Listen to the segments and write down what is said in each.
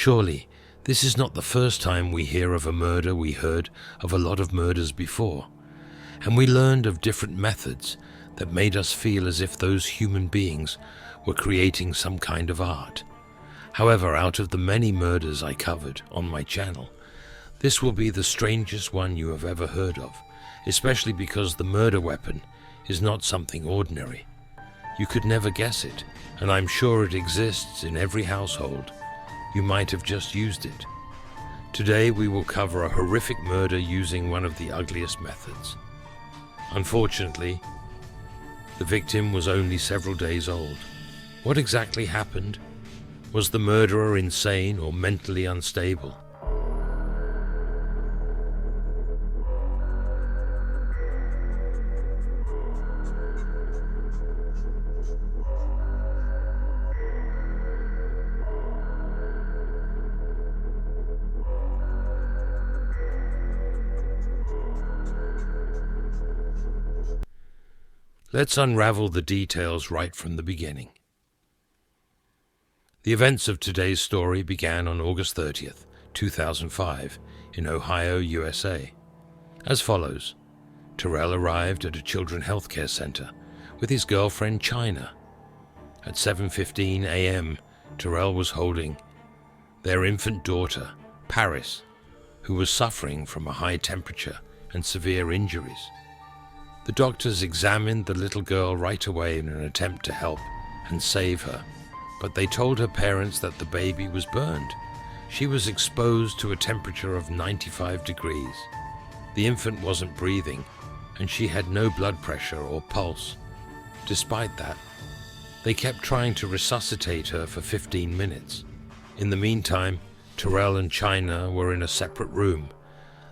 Surely, this is not the first time we hear of a murder. We heard of a lot of murders before, and we learned of different methods that made us feel as if those human beings were creating some kind of art. However, out of the many murders I covered on my channel, this will be the strangest one you have ever heard of, especially because the murder weapon is not something ordinary. You could never guess it, and I'm sure it exists in every household. You might have just used it. Today we will cover a horrific murder using one of the ugliest methods. Unfortunately, the victim was only several days old. What exactly happened? Was the murderer insane or mentally unstable? Let's unravel the details right from the beginning. The events of today's story began on August 30th, 2005, in Ohio, USA. As follows: Terrell arrived at a children's healthcare center with his girlfriend China. At 7:15 a.m., Terrell was holding their infant daughter, Paris, who was suffering from a high temperature and severe injuries. The doctors examined the little girl right away in an attempt to help and save her, but they told her parents that the baby was burned. She was exposed to a temperature of 95 degrees. The infant wasn't breathing, and she had no blood pressure or pulse. Despite that, they kept trying to resuscitate her for 15 minutes. In the meantime, Terrell and China were in a separate room.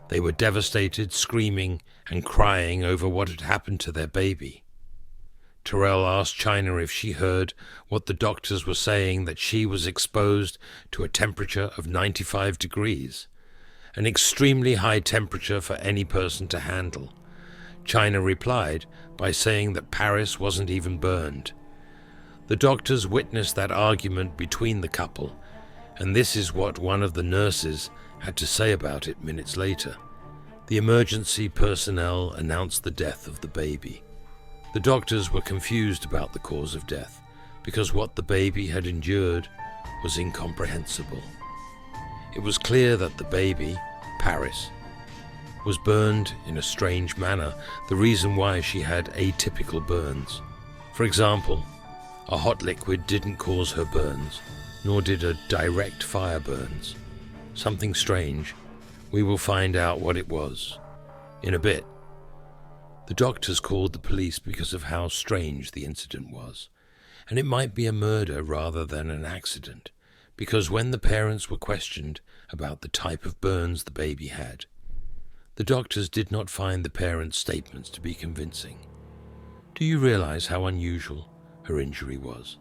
They were devastated, screaming and crying over what had happened to their baby. Terrell asked China if she heard what the doctors were saying, that she was exposed to a temperature of 95 degrees, an extremely high temperature for any person to handle. China replied by saying that Paris wasn't even burned. The doctors witnessed that argument between the couple, and this is what one of the nurses had to say about it minutes later. The emergency personnel announced the death of the baby. The doctors were confused about the cause of death because what the baby had endured was incomprehensible. It was clear that the baby, Paris, was burned in a strange manner, the reason why she had atypical burns. For example, a hot liquid didn't cause her burns, nor did a direct fire burns. Something strange. We will find out what it was in a bit. The doctors called the police because of how strange the incident was, and it might be a murder rather than an accident, because when the parents were questioned about the type of burns the baby had, the doctors did not find the parents' statements to be convincing. Do you realize how unusual her injury was?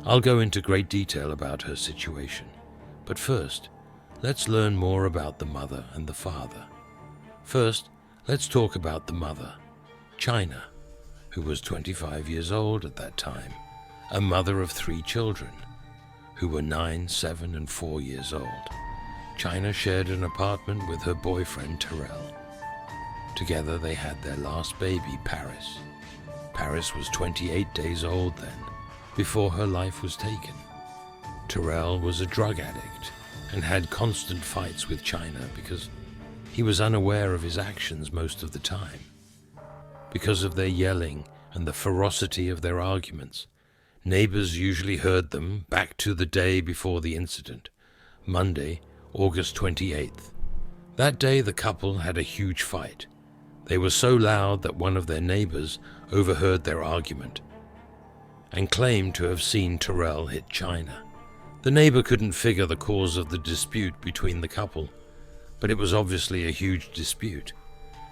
I'll go into great detail about her situation, but first, let's learn more about the mother and the father. First, let's talk about the mother, China, who was 25 years old at that time, a mother of 3 children, who were 9, 7, and 4 years old. China shared an apartment with her boyfriend, Terrell. Together they had their last baby, Paris. Paris was 28 days old then, before her life was taken. Terrell was a drug addict and had constant fights with China because he was unaware of his actions most of the time. Because of their yelling and the ferocity of their arguments, neighbors usually heard them back to the day before the incident, Monday, August 28th. That day the couple had a huge fight. They were so loud that one of their neighbors overheard their argument and claimed to have seen Terrell hit China. The neighbor couldn't figure the cause of the dispute between the couple, but it was obviously a huge dispute.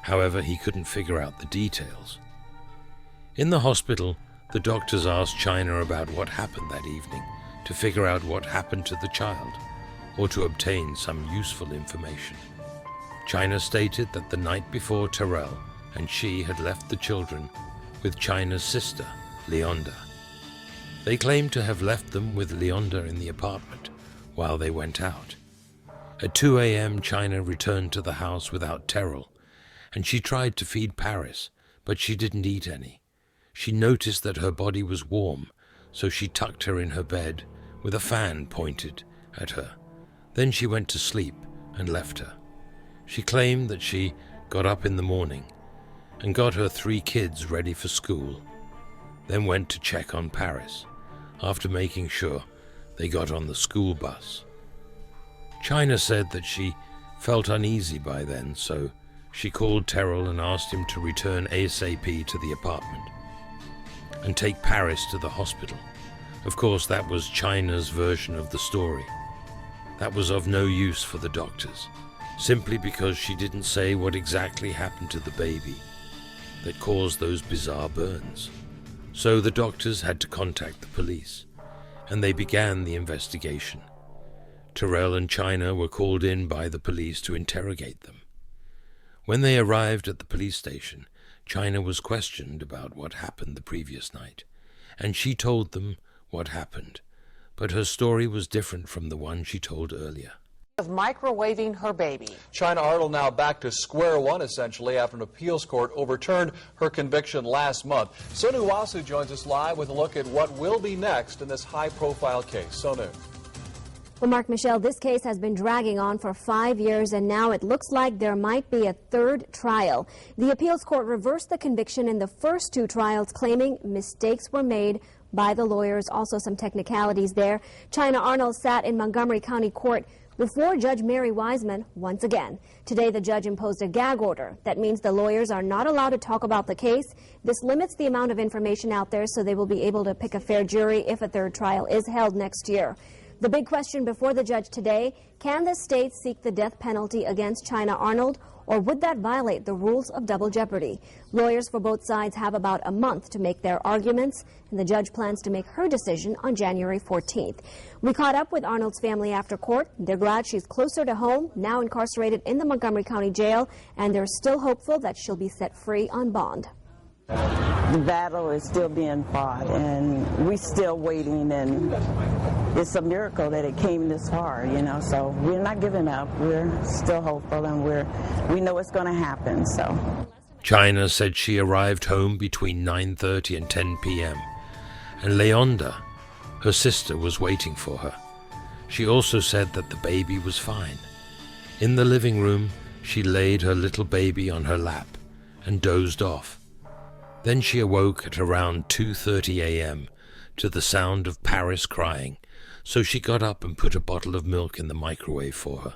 However, he couldn't figure out the details. In the hospital, the doctors asked China about what happened that evening to figure out what happened to the child, or to obtain some useful information. China stated that the night before, Terrell and she had left the children with China's sister, Leonda. They claimed to have left them with Leonda in the apartment while they went out. At 2 a.m., China returned to the house without Terrell, and she tried to feed Paris, but she didn't eat any. She noticed that her body was warm, so she tucked her in her bed with a fan pointed at her. Then she went to sleep and left her. She claimed that she got up in the morning and got her 3 kids ready for school, then went to check on Paris, after making sure they got on the school bus. China said that she felt uneasy by then, so she called Terrell and asked him to return ASAP to the apartment and take Paris to the hospital. Of course, that was China's version of the story. That was of no use for the doctors, simply because she didn't say what exactly happened to the baby that caused those bizarre burns. So the doctors had to contact the police, and they began the investigation. Terrell and China were called in by the police to interrogate them. When they arrived at the police station, China was questioned about what happened the previous night, and she told them what happened, but her story was different from the one she told earlier. Of microwaving her baby. China Arnold now back to square one, essentially, after an appeals court overturned her conviction last month. Sonu Wasu joins us live with a look at what will be next in this high-profile case. Sonu. Well, Mark, Michelle, this case has been dragging on for 5 years, and now it looks like there might be a third trial. The appeals court reversed the conviction in the first 2 trials, claiming mistakes were made by the lawyers. Also some technicalities there. China Arnold sat in Montgomery County Court before Judge Mary Wiseman once again. Today, the judge imposed a gag order. That means the lawyers are not allowed to talk about the case. This limits the amount of information out there, so they will be able to pick a fair jury if a third trial is held next year. The big question before the judge today, can the state seek the death penalty against China Arnold, or would that violate the rules of double jeopardy? Lawyers for both sides have about a month to make their arguments, and the judge plans to make her decision on January 14th. We caught up with Arnold's family after court. They're glad she's closer to home, now incarcerated in the Montgomery County Jail, and they're still hopeful that she'll be set free on bond. The battle is still being fought, and we're still waiting, and it's a miracle that it came this far, so we're not giving up. We're still hopeful, and we know it's going to happen. So China said she arrived home between 9:30 and 10 p.m. and Leonda, her sister, was waiting for her. She also said that the baby was fine. In the living room, she laid her little baby on her lap and dozed off. Then she awoke at around 2:30 a.m. to the sound of Paris crying, so she got up and put a bottle of milk in the microwave for her.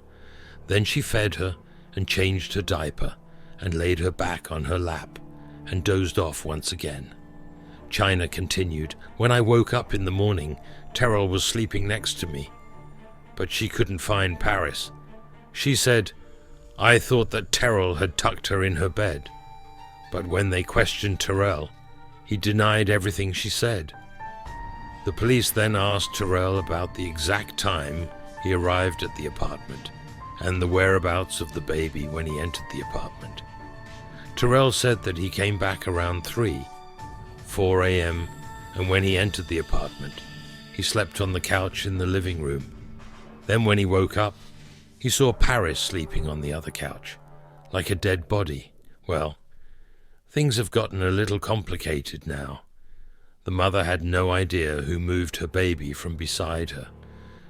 Then she fed her and changed her diaper and laid her back on her lap and dozed off once again. China continued, "When I woke up in the morning, Terrell was sleeping next to me, but she couldn't find Paris. She said, I thought that Terrell had tucked her in her bed. But when they questioned Terrell, he denied everything she said." The police then asked Terrell about the exact time he arrived at the apartment and the whereabouts of the baby when he entered the apartment. Terrell said that he came back around 4 a.m., and when he entered the apartment, he slept on the couch in the living room. Then when he woke up, he saw Paris sleeping on the other couch, like a dead body. Well, things have gotten a little complicated now. The mother had no idea who moved her baby from beside her,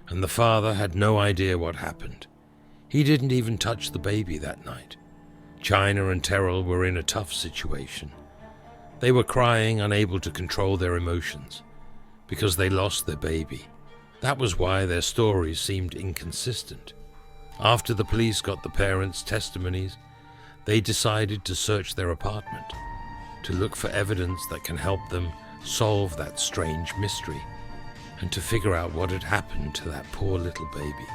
and the father had no idea what happened. He didn't even touch the baby that night. China and Terrell were in a tough situation. They were crying, unable to control their emotions, because they lost their baby. That was why their stories seemed inconsistent. After the police got the parents' testimonies, they decided to search their apartment to look for evidence that can help them solve that strange mystery and to figure out what had happened to that poor little baby.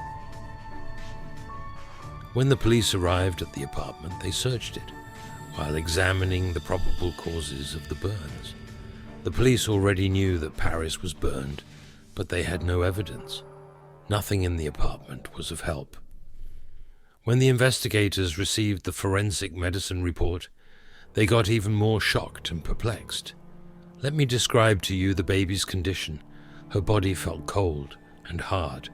When the police arrived at the apartment, they searched it while examining the probable causes of the burns. The police already knew that Paris was burned, but they had no evidence. Nothing in the apartment was of help. When the investigators received the forensic medicine report, they got even more shocked and perplexed. Let me describe to you the baby's condition. Her body felt cold and hard.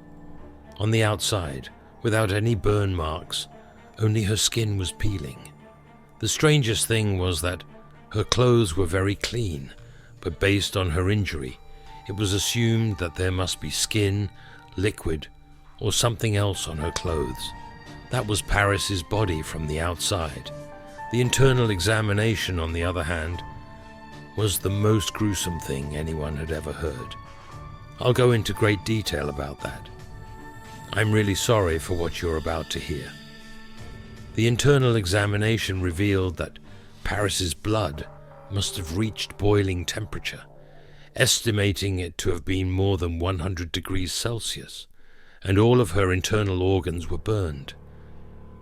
On the outside, without any burn marks, only her skin was peeling. The strangest thing was that her clothes were very clean, but based on her injury, it was assumed that there must be skin, liquid, or something else on her clothes. That was Paris's body from the outside. The internal examination, on the other hand, was the most gruesome thing anyone had ever heard. I'll go into great detail about that. I'm really sorry for what you're about to hear. The internal examination revealed that Paris's blood must have reached boiling temperature, estimating it to have been more than 100 degrees Celsius, and all of her internal organs were burned.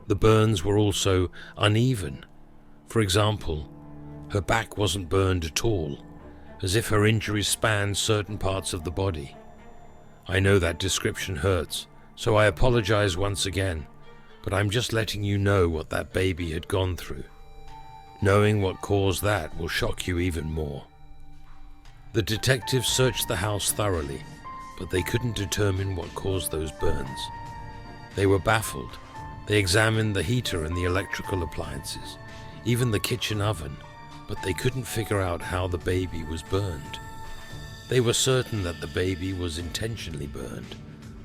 The burns were also uneven. For example, her back wasn't burned at all, as if her injuries spanned certain parts of the body. I know that description hurts, so I apologize once again, but I'm just letting you know what that baby had gone through. Knowing what caused that will shock you even more. The detectives searched the house thoroughly, but they couldn't determine what caused those burns. They were baffled. They examined the heater and the electrical appliances, even the kitchen oven, but they couldn't figure out how the baby was burned. They were certain that the baby was intentionally burned,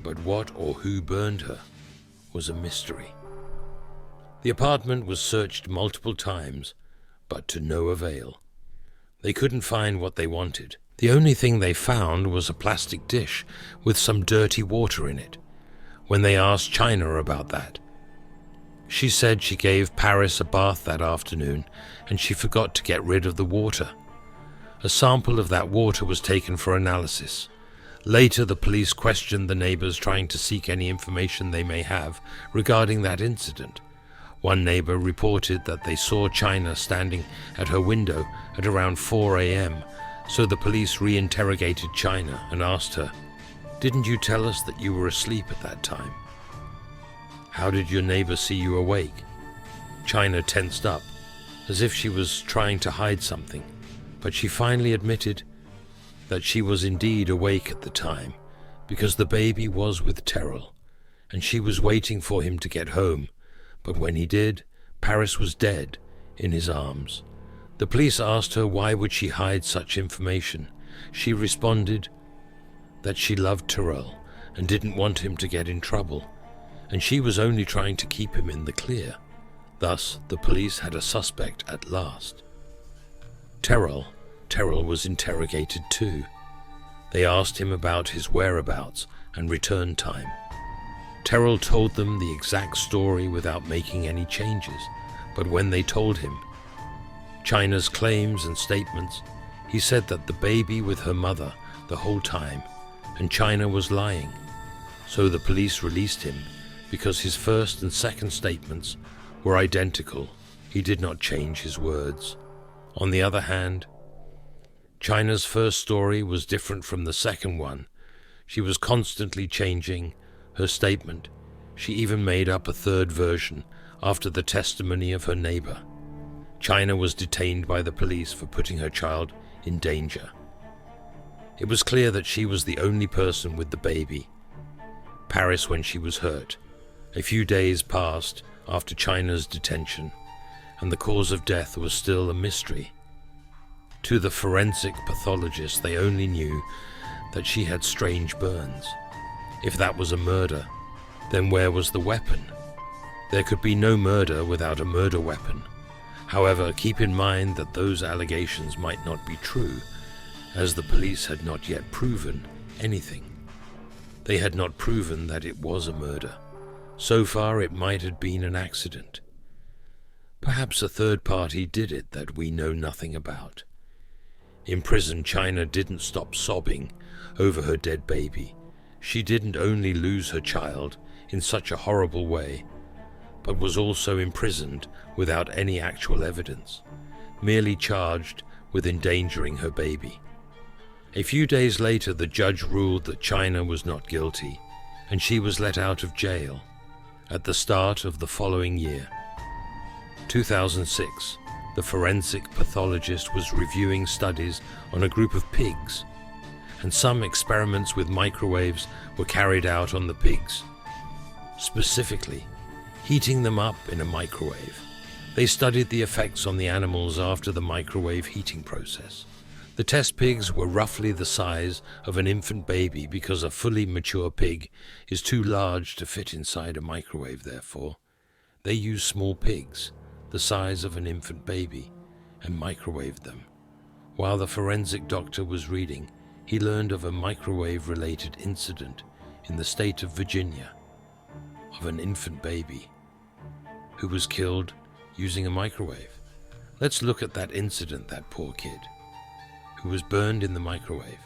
but what or who burned her was a mystery. The apartment was searched multiple times, but to no avail. They couldn't find what they wanted. The only thing they found was a plastic dish with some dirty water in it. When they asked China about that, she said she gave Paris a bath that afternoon and she forgot to get rid of the water. A sample of that water was taken for analysis. Later, the police questioned the neighbors, trying to seek any information they may have regarding that incident. One neighbor reported that they saw China standing at her window at around 4 a.m., so the police re-interrogated China and asked her, "Didn't you tell us that you were asleep at that time? How did your neighbor see you awake?" China tensed up, as if she was trying to hide something, but she finally admitted that she was indeed awake at the time, because the baby was with Terrell, and she was waiting for him to get home, but when he did, Paris was dead in his arms. The police asked her why would she hide such information. She responded that she loved Terrell and didn't want him to get in trouble, and she was only trying to keep him in the clear. Thus, the police had a suspect at last. Terrell was interrogated too. They asked him about his whereabouts and return time. Terrell told them the exact story without making any changes, but when they told him China's claims and statements, he said that the baby with her mother the whole time, and China was lying. So the police released him because his first and second statements were identical. He did not change his words. On the other hand, China's first story was different from the second one. She was constantly changing her statement. She even made up a third version after the testimony of her neighbor. China was detained by the police for putting her child in danger. It was clear that she was the only person with the baby, Paris, when she was hurt. A few days passed after China's detention, and the cause of death was still a mystery. To the forensic pathologist, they only knew that she had strange burns. If that was a murder, then where was the weapon? There could be no murder without a murder weapon. However, keep in mind that those allegations might not be true, as the police had not yet proven anything. They had not proven that it was a murder. So far, it might have been an accident. Perhaps a third party did it that we know nothing about. In prison, China didn't stop sobbing over her dead baby. She didn't only lose her child in such a horrible way, but was also imprisoned without any actual evidence, merely charged with endangering her baby. A few days later, the judge ruled that China was not guilty, and she was let out of jail. At the start of the following year, 2006, the forensic pathologist was reviewing studies on a group of pigs, and some experiments with microwaves were carried out on the pigs. specifically heating them up in a microwave. They studied the effects on the animals after the microwave heating process. The test pigs were roughly the size of an infant baby because a fully mature pig is too large to fit inside a microwave. Therefore, they used small pigs, the size of an infant baby, and microwaved them. While the forensic doctor was reading, he learned of a microwave-related incident in the state of Virginia of an infant baby who was killed using a microwave. Let's look at that incident, that poor kid who was burned in the microwave.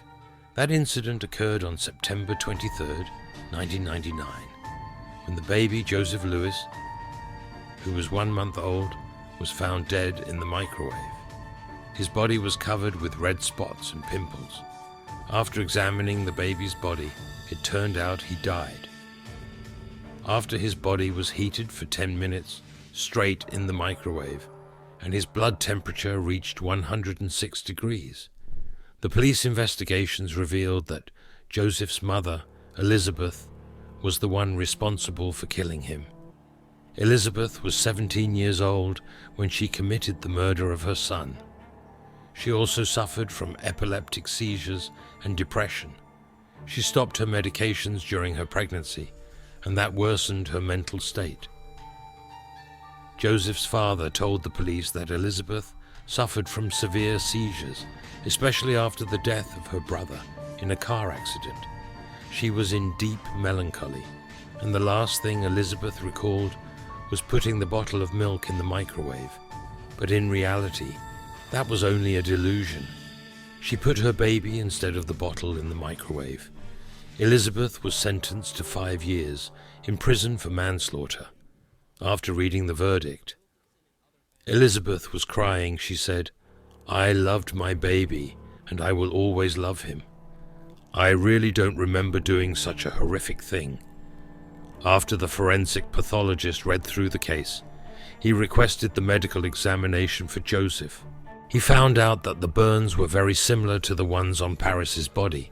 That incident occurred on September 23rd, 1999, when the baby Joseph Lewis, who was 1 month old, was found dead in the microwave. His body was covered with red spots and pimples. After examining the baby's body, it turned out he died. After his body was heated for 10 minutes straight in the microwave, and his blood temperature reached 106 degrees. The police investigations revealed that Joseph's mother, Elizabeth, was the one responsible for killing him. Elizabeth was 17 years old when she committed the murder of her son. She also suffered from epileptic seizures and depression. She stopped her medications during her pregnancy, and that worsened her mental state. Joseph's father told the police that Elizabeth suffered from severe seizures, especially after the death of her brother in a car accident. She was in deep melancholy, and the last thing Elizabeth recalled was putting the bottle of milk in the microwave. But in reality, that was only a delusion. She put her baby instead of the bottle in the microwave. Elizabeth was sentenced to 5 years in prison for manslaughter. After reading the verdict, Elizabeth was crying. She said, "I loved my baby, and I will always love him. I really don't remember doing such a horrific thing." After the forensic pathologist read through the case, he requested the medical examination for Joseph. He found out that the burns were very similar to the ones on Paris's body.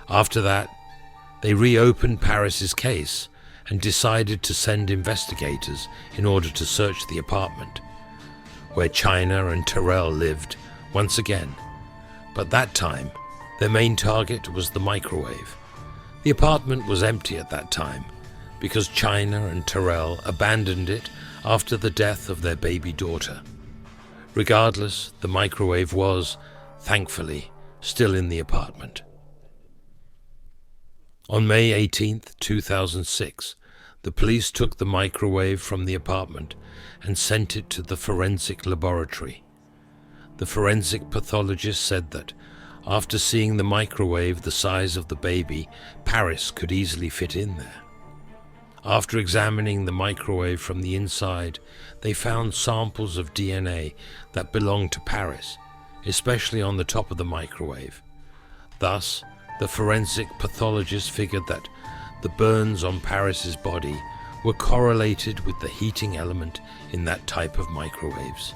After that, they reopened Paris's case and decided to send investigators in order to search the apartment where China and Terrell lived once again. But that time, their main target was the microwave. The apartment was empty at that time because China and Terrell abandoned it after the death of their baby daughter. Regardless, the microwave was, thankfully, still in the apartment. On May 18, 2006, the police took the microwave from the apartment and sent it to the forensic laboratory. The forensic pathologist said that, after seeing the microwave the size of the baby, Paris could easily fit in there. After examining the microwave from the inside, they found samples of DNA that belonged to Paris, especially on the top of the microwave. Thus, the forensic pathologist figured that the burns on Paris's body were correlated with the heating element in that type of microwaves.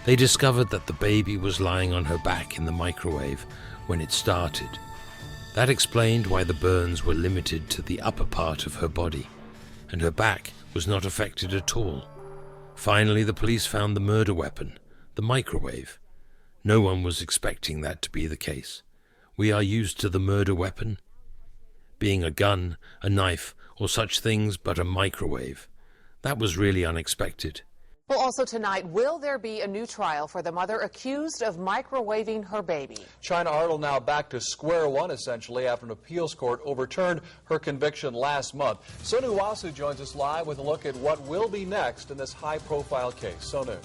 They discovered that the baby was lying on her back in the microwave when it started. That explained why the burns were limited to the upper part of her body, and her back was not affected at all. Finally, the police found the murder weapon, the microwave. No one was expecting that to be the case. We are used to the murder weapon being a gun, a knife, or such things, but a microwave. That was really unexpected. Well, also tonight, will there be a new trial for the mother accused of microwaving her baby? China Arnold now back to square one, essentially, after an appeals court overturned her conviction last month. Sonu Wasu joins us live with a look at what will be next in this high-profile case. Sonu.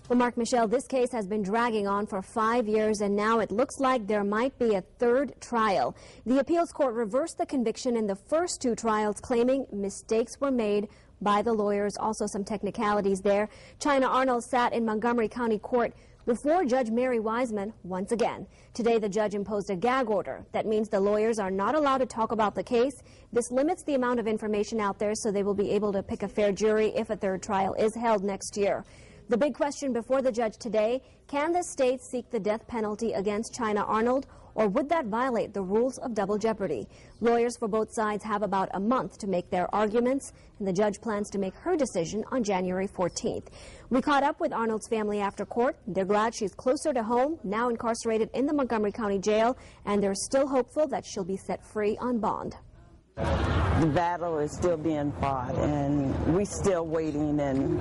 Well, Mark Michelle, this case has been dragging on for 5 years, and now it looks like there might be a third trial. The appeals court reversed the conviction in the first 2 trials, claiming mistakes were made by the lawyers. Also some technicalities there. China Arnold sat in Montgomery County Court before Judge Mary Wiseman once again. Today, the judge imposed a gag order. That means the lawyers are not allowed to talk about the case. This limits the amount of information out there, so they will be able to pick a fair jury if a third trial is held next year. The big question before the judge today, can the state seek the death penalty against China Arnold, Or would that violate the rules of double jeopardy? Lawyers for both sides have about a month to make their arguments, and the judge plans to make her decision on January 14th. We caught up with Arnold's family after court. They're glad she's closer to home, now incarcerated in the Montgomery County Jail, and they're still hopeful that she'll be set free on bond. The battle is still being fought, and we're still waiting, and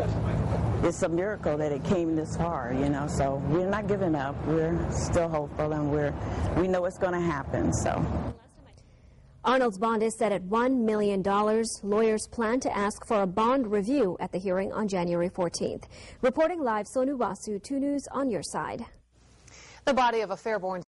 it's a miracle that it came this far, you know, so we're not giving up. We're still hopeful, and we know it's going to happen, so. Arnold's bond is set at $1 million. Lawyers plan to ask for a bond review at the hearing on January 14th. Reporting live, Sonu Vasu, 2 News on your side. The body of a Fairborn